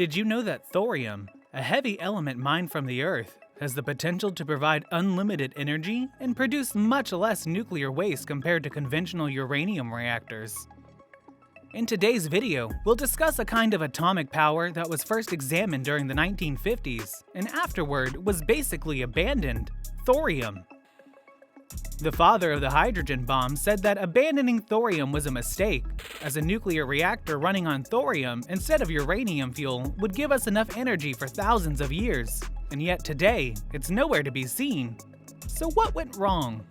Did you know that thorium, a heavy element mined from the Earth, has the potential to provide unlimited energy and produce much less nuclear waste compared to conventional uranium reactors? In today's video, we'll discuss a kind of atomic power that was first examined during the 1950s and afterward was basically abandoned: thorium. The father of the hydrogen bomb said that abandoning thorium was a mistake, as a nuclear reactor running on thorium instead of uranium fuel would give us enough energy for thousands of years, and yet today, it's nowhere to be seen. So what went wrong?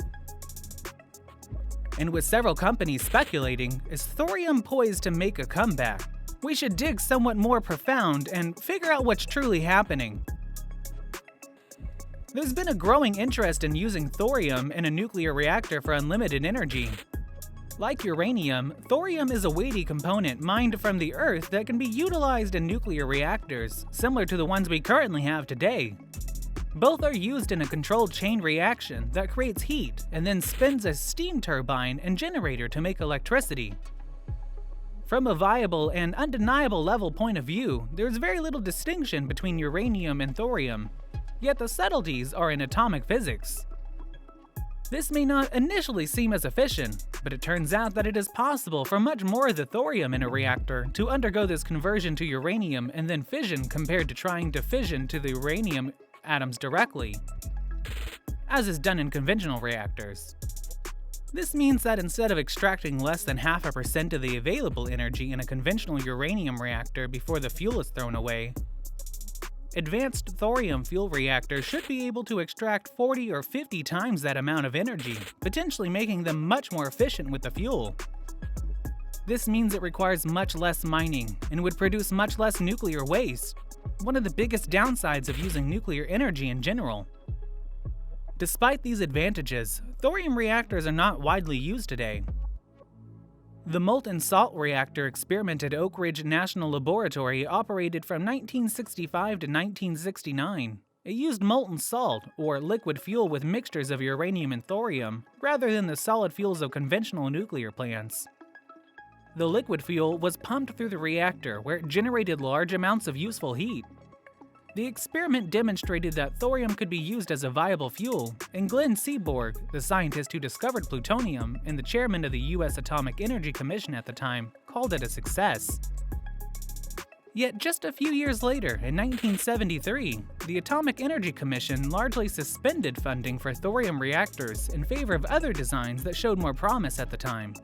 And with several companies speculating, is thorium poised to make a comeback? We should dig somewhat more profound and figure out what's truly happening. There's been a growing interest in using thorium in a nuclear reactor for unlimited energy. Like uranium, thorium is a weighty component mined from the Earth that can be utilized in nuclear reactors, similar to the ones we currently have today. Both are used in a controlled chain reaction that creates heat and then spins a steam turbine and generator to make electricity. From a viable and undeniable level point of view, there's very little distinction between uranium and thorium. Yet the subtleties are in atomic physics. This may not initially seem as efficient, but it turns out that it is possible for much more of the thorium in a reactor to undergo this conversion to uranium and then fission compared to trying to fission to the uranium atoms directly, as is done in conventional reactors. This means that instead of extracting less than 0.5% of the available energy in a conventional uranium reactor before the fuel is thrown away, advanced thorium fuel reactors should be able to extract 40 or 50 times that amount of energy, potentially making them much more efficient with the fuel. This means it requires much less mining and would produce much less nuclear waste, one of the biggest downsides of using nuclear energy in general. Despite these advantages, thorium reactors are not widely used today. The molten salt reactor experiment at Oak Ridge National Laboratory operated from 1965 to 1969. It used molten salt, or liquid fuel with mixtures of uranium and thorium, rather than the solid fuels of conventional nuclear plants. The liquid fuel was pumped through the reactor, where it generated large amounts of useful heat. The experiment demonstrated that thorium could be used as a viable fuel, and Glenn Seaborg, the scientist who discovered plutonium and the chairman of the U.S. Atomic Energy Commission at the time, called it a success. Yet just a few years later, in 1973, the Atomic Energy Commission largely suspended funding for thorium reactors in favor of other designs that showed more promise at the time.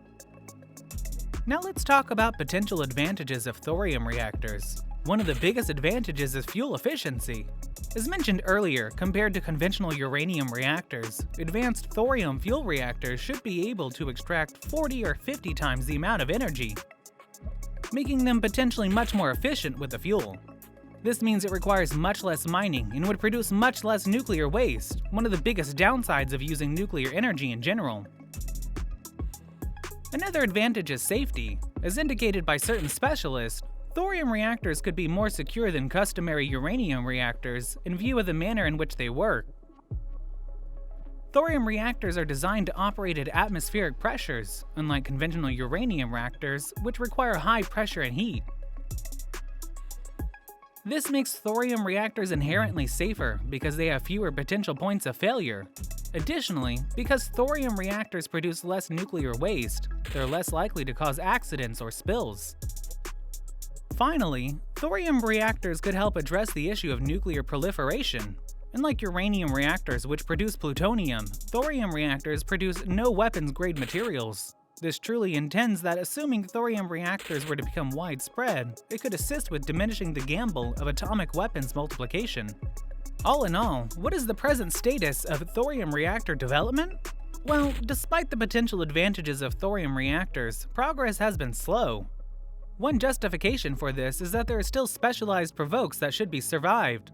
Now let's talk about potential advantages of thorium reactors. One of the biggest advantages is fuel efficiency. As mentioned earlier, compared to conventional uranium reactors, advanced thorium fuel reactors should be able to extract 40 or 50 times the amount of energy, making them potentially much more efficient with the fuel. This means it requires much less mining and would produce much less nuclear waste, one of the biggest downsides of using nuclear energy in general. Another advantage is safety. As indicated by certain specialists, thorium reactors could be more secure than customary uranium reactors in view of the manner in which they work. Thorium reactors are designed to operate at atmospheric pressures, unlike conventional uranium reactors, which require high pressure and heat. This makes thorium reactors inherently safer because they have fewer potential points of failure. Additionally, because thorium reactors produce less nuclear waste, they're less likely to cause accidents or spills. Finally, thorium reactors could help address the issue of nuclear proliferation. Unlike uranium reactors which produce plutonium, thorium reactors produce no weapons-grade materials. This truly intends that assuming thorium reactors were to become widespread, it could assist with diminishing the gamble of atomic weapons multiplication. All in all, what is the present status of thorium reactor development? Well, despite the potential advantages of thorium reactors, progress has been slow. One justification for this is that there are still specialized provokes that should be survived.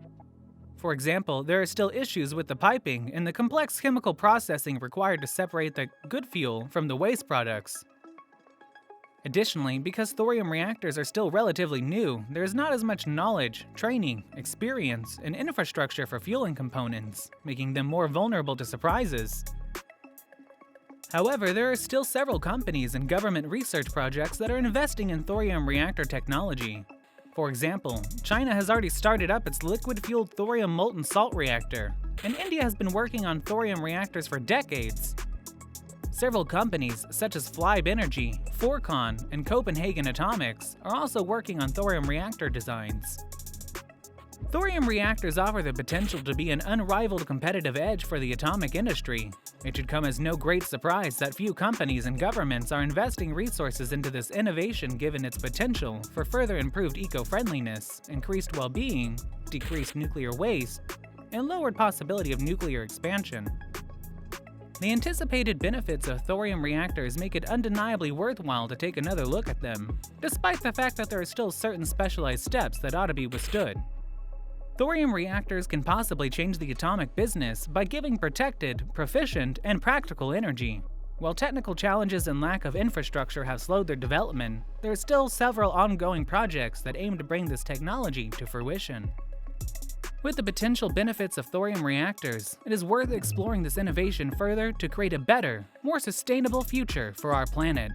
For example, there are still issues with the piping and the complex chemical processing required to separate the good fuel from the waste products. Additionally, because thorium reactors are still relatively new, there is not as much knowledge, training, experience, and infrastructure for fueling components, making them more vulnerable to surprises. However, there are still several companies and government research projects that are investing in thorium reactor technology. For example, China has already started up its liquid-fueled thorium molten salt reactor, and India has been working on thorium reactors for decades. Several companies, such as Flybe Energy, Forcon, and Copenhagen Atomics, are also working on thorium reactor designs. Thorium reactors offer the potential to be an unrivaled competitive edge for the atomic industry. It should come as no great surprise that few companies and governments are investing resources into this innovation given its potential for further improved eco-friendliness, increased well-being, decreased nuclear waste, and lowered possibility of nuclear expansion. The anticipated benefits of thorium reactors make it undeniably worthwhile to take another look at them, despite the fact that there are still certain specialized steps that ought to be withstood. Thorium reactors can possibly change the atomic business by giving protected, proficient, and practical energy. While technical challenges and lack of infrastructure have slowed their development, there are still several ongoing projects that aim to bring this technology to fruition. With the potential benefits of thorium reactors, it is worth exploring this innovation further to create a better, more sustainable future for our planet.